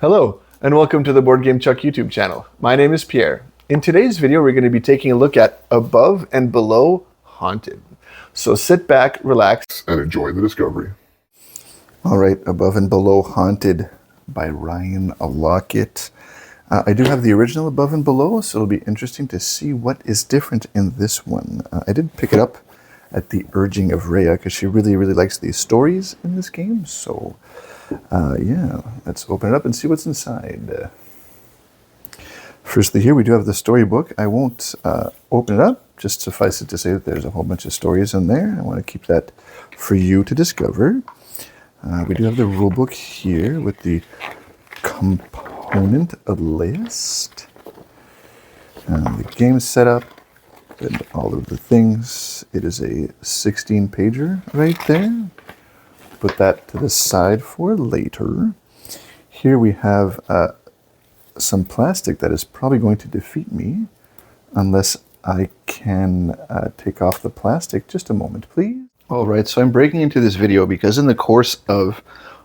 Hello, and welcome to the Boardgamechuck YouTube channel. My name is Pierre. In today's video, we're going to be taking a look at Above and Below Haunted. So sit back, relax, and enjoy the discovery. All right, Above and Below Haunted by Ryan Lockett. I do have the original Above and Below, so it'll be interesting to see what is different in this one. I did pick it up at the urging of Rhea because she really likes these stories in this game. So yeah, let's open it up and see what's inside. Firstly, here we do have the storybook. I won't open it up, just suffice it to say that there's a whole bunch of stories in there. I want to keep that for you to discover. We do have the rulebook here with the component list, the game setup, and all of the things. It is a 16-pager right there. Put that to the side for later. Here we have some plastic that is probably going to defeat me unless I can take off the plastic. Just a moment, please. All right, so I'm breaking into this video because in the course of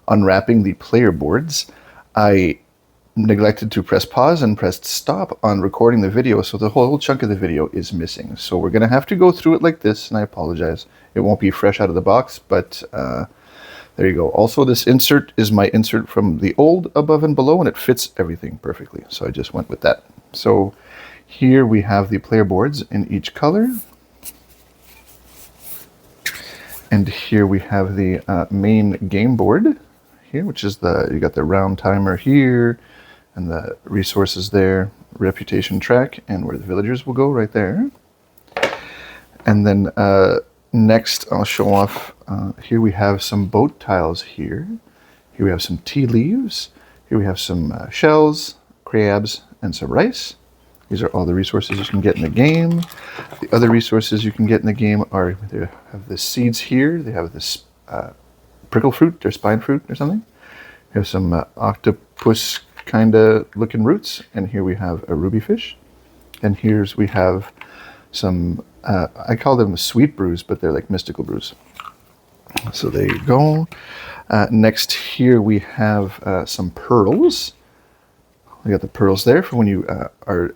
unwrapping the player boards, I neglected to press pause and pressed stop on recording the video, so the whole chunk of the video is missing. So we're gonna have to go through it like this, and I apologize. It won't be fresh out of the box, but there you go. Also, this insert is my insert from the old Above and Below, and it fits everything perfectly. So I just went with that. So here we have the player boards in each color. And here we have the main game board here, which is you got the round timer here, and the resources there, reputation track, and where the villagers will go right there. And then next, I'll show off, here we have some boat tiles here. Here we have some tea leaves. Here we have some shells, crabs, and some rice. These are all the resources you can get in the game. The other resources you can get in the game are, they have the seeds here. They have this prickle fruit or spine fruit or something. We have some octopus kind of looking roots. And here we have a ruby fish. And we have some, I call them sweet brews, but they're like mystical brews. So there you go. Next here we have some pearls. We got the pearls there for when you are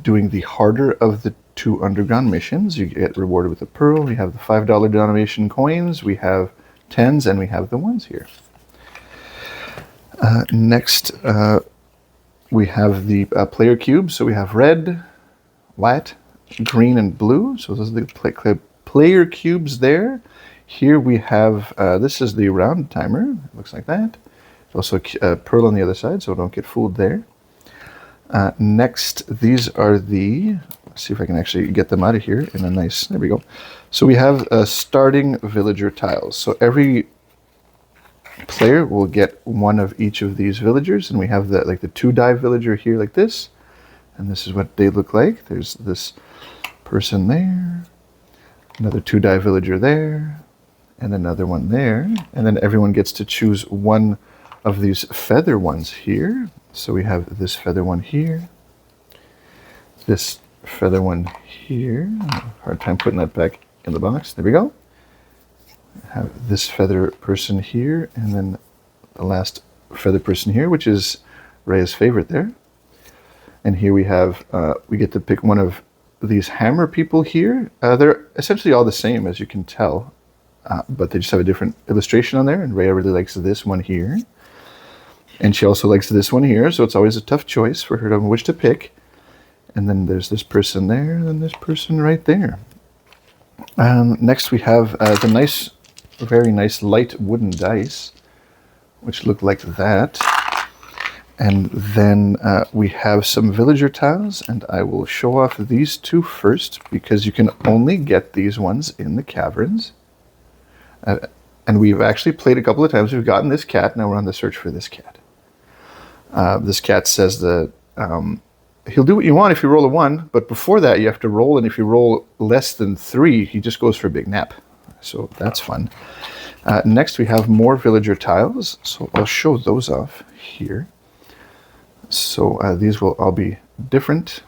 doing the harder of the 2 underground missions. You get rewarded with a pearl. We have the $5 denomination coins. We have 10s, and we have the 1s here. Next, we have the player cubes. So we have red, white, green, and blue. So those are the player cubes there. Here we have, this is the round timer. It looks like that. Also a pearl on the other side, so don't get fooled there. Next, these are let's see if I can actually get them out of here in a nice, there we go. So we have starting villager tiles. So every player will get one of each of these villagers, and we have the 2-die villager here like this, and this is what they look like. There's this person there, another 2-die villager there, and another one there, and then everyone gets to choose one of these feather ones here. So we have this feather one here, this feather one here. Hard time putting that back in the box. There we go. Have this feather person here, and then the last feather person here, which is Rhea's favorite there. And here we have, we get to pick one of these hammer people here. They're essentially all the same, as you can tell, but they just have a different illustration on there, and Rhea really likes this one here. And she also likes this one here, so it's always a tough choice for her to which to pick. And then there's this person there, and then this person right there. Next we have the very nice light wooden dice, which look like that. And then we have some villager tiles, and I will show off these 2 first, because you can only get these ones in the caverns. And we've actually played a couple of times. We've gotten this cat, now we're on the search for this cat. This cat says that he'll do what you want if you roll a 1, but before that you have to roll, and if you roll less than 3, he just goes for a big nap. So that's fun. Next we have more villager tiles, so I'll show those off here. So these will all be different.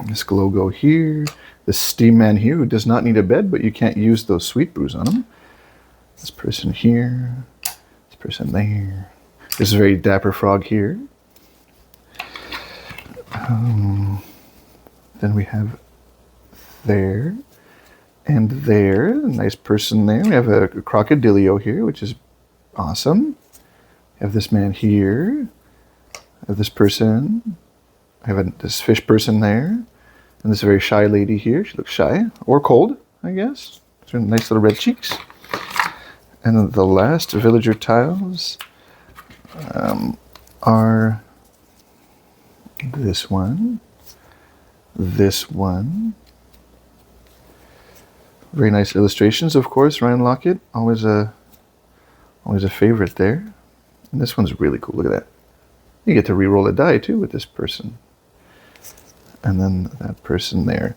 This logo here, this steam man here who does not need a bed, but you can't use those sweet brews on him. This person here, this person there. this very dapper frog here. Then we have there and there. A nice person there. We have a crocodilio here, which is awesome. We have this man here. I have this person. I have this fish person there. And this very shy lady here. She looks shy or cold, I guess. These are nice little red cheeks. And then the last villager tiles are this one, very nice illustrations, of course. Ryan Lockett, always a favorite there. And this one's really cool. Look at that. You get to re-roll a die too with this person, and then that person there.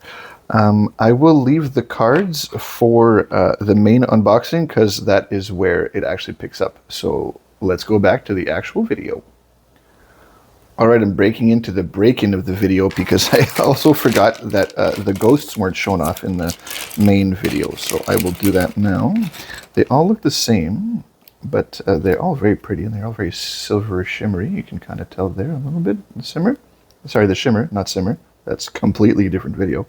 I will leave the cards for the main unboxing because that is where it actually picks up. So let's go back to the actual video. All right, I'm breaking into the break-in of the video because I also forgot that the ghosts weren't shown off in the main video. So I will do that now. They all look the same, but they're all very pretty and they're all very silver shimmery. You can kind of tell there a little bit. The shimmer, not simmer. That's completely different video.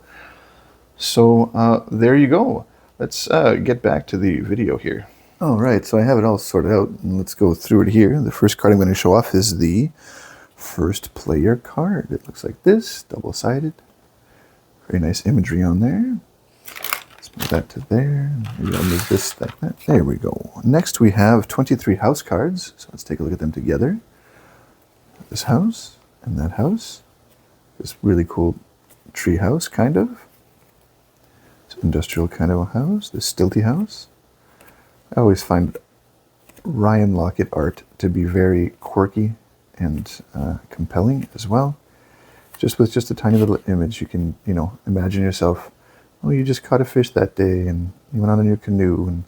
So there you go. Let's get back to the video here. All right, so I have it all sorted out. And let's go through it here. The first card I'm going to show off is the first player card. It looks like this, double-sided. Very nice imagery on there. Let's move that to there. Maybe I'll move this like that. There we go. Next we have 23 house cards. So let's take a look at them together. This house and that house. This really cool tree house, kind of. It's industrial kind of a house. This stilty house. I always find Ryan Lockett art to be very quirky and compelling as well. Just with just a tiny little image, you can, imagine yourself, oh, you just caught a fish that day and you went out in your canoe and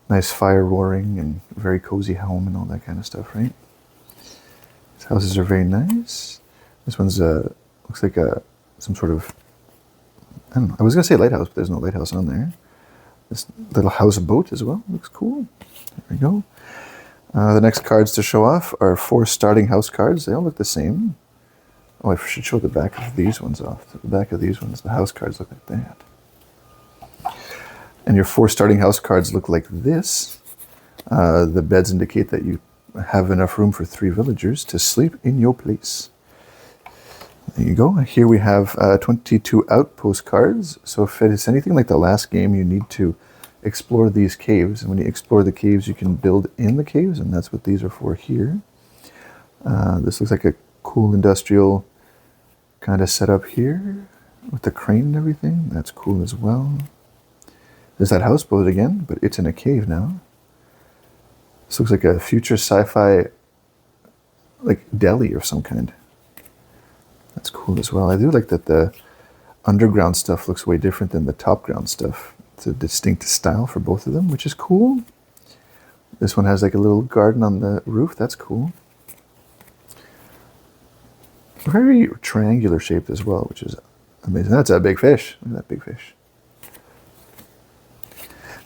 nice fire roaring and very cozy home and all that kind of stuff, right? These houses are very nice. This one's looks like some sort of, I don't know, I was gonna say lighthouse, but there's no lighthouse on there. This little houseboat as well, looks cool. There we go. The next cards to show off are 4 starting house cards. They all look the same. Oh, I should show the back of these ones off. The back of these ones, the house cards look like that. And your 4 starting house cards look like this. The beds indicate that you have enough room for 3 villagers to sleep in your place. There you go. Here we have 22 outpost cards. So if it is anything like the last game, you need to explore these caves. And when you explore the caves, you can build in the caves. And that's what these are for here. This looks like a cool industrial kind of setup here with the crane and everything. That's cool as well. There's that houseboat again, but it's in a cave now. This looks like a future sci-fi like deli of some kind. That's cool as well. I do like that the underground stuff looks way different than the top ground stuff. It's a distinct style for both of them, which is cool. This one has like a little garden on the roof. That's cool. Very triangular shaped as well, which is amazing. That's a big fish. Look at that big fish.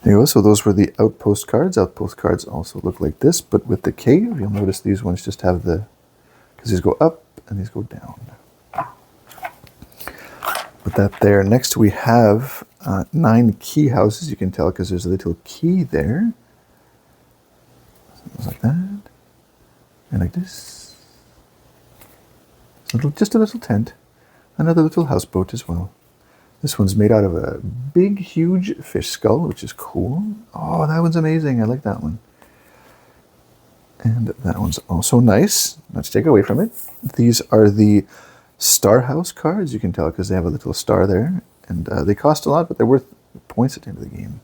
There you go. So those were the outpost cards. Outpost cards also look like this, but with the cave. You'll notice these ones just have because these go up and these go down. Put that there. Next we have 9 key houses. You can tell because there's a little key there. Something like that. And like this. Just a little tent. Another little houseboat as well. This one's made out of a big, huge fish skull, which is cool. Oh, that one's amazing. I like that one. And that one's also nice. Not to take away from it. These are the Star House cards. You can tell because they have a little star there. And they cost a lot, but they're worth points at the end of the game.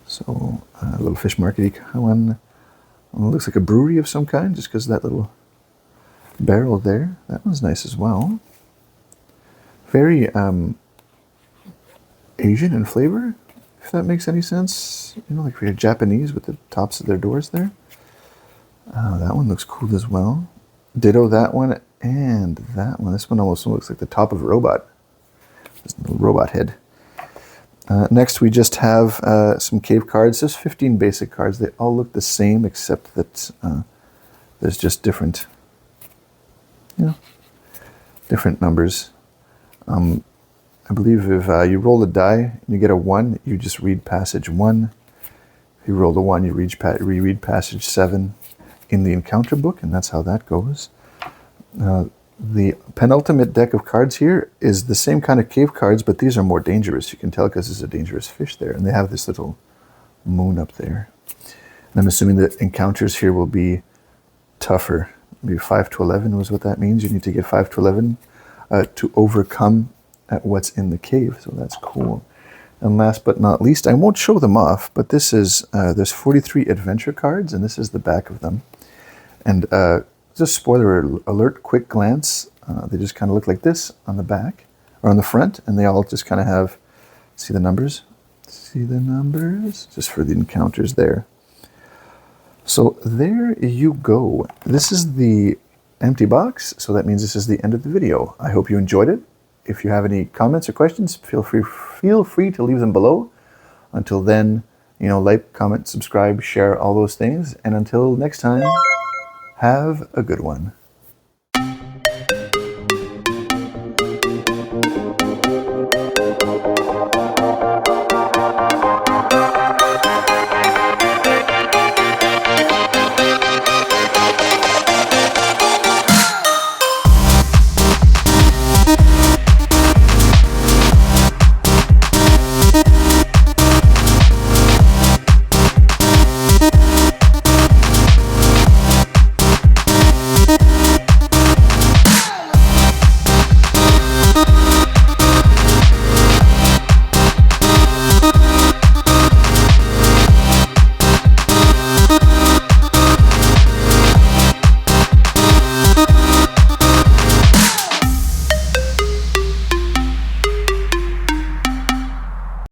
So, a little fish market one. Well, it looks like a brewery of some kind, just because of that little barrel there. That one's nice as well. Very Asian in flavor, if that makes any sense. Like for Japanese with the tops of their doors there. That one looks cool as well. Ditto that one and that one. This one almost looks like the top of a robot. This little robot head. Next we just have some cave cards. There's 15 basic cards. They all look the same except that there's just different, different numbers. I believe if you roll a die and you get a 1, you just read passage 1. If you roll the 1, you reread passage 7 in the encounter book, and that's how that goes. The penultimate deck of cards here is the same kind of cave cards, but these are more dangerous. You can tell because there's a dangerous fish there, and they have this little moon up there. And I'm assuming that encounters here will be tougher. Maybe 5 to 11 was what that means. You need to get 5 to 11 to overcome what's in the cave, so that's cool. And last but not least, I won't show them off, but this is, there's 43 adventure cards, and this is the back of them. And just spoiler alert, quick glance, they just kind of look like this on the back, or on the front, and they all just kind of have, see the numbers? See the numbers? Just for the encounters there. So there you go. This is the empty box, so that means this is the end of the video. I hope you enjoyed it. If you have any comments or questions, feel free to leave them below. Until then, like, comment, subscribe, share, all those things. And until next time, have a good one.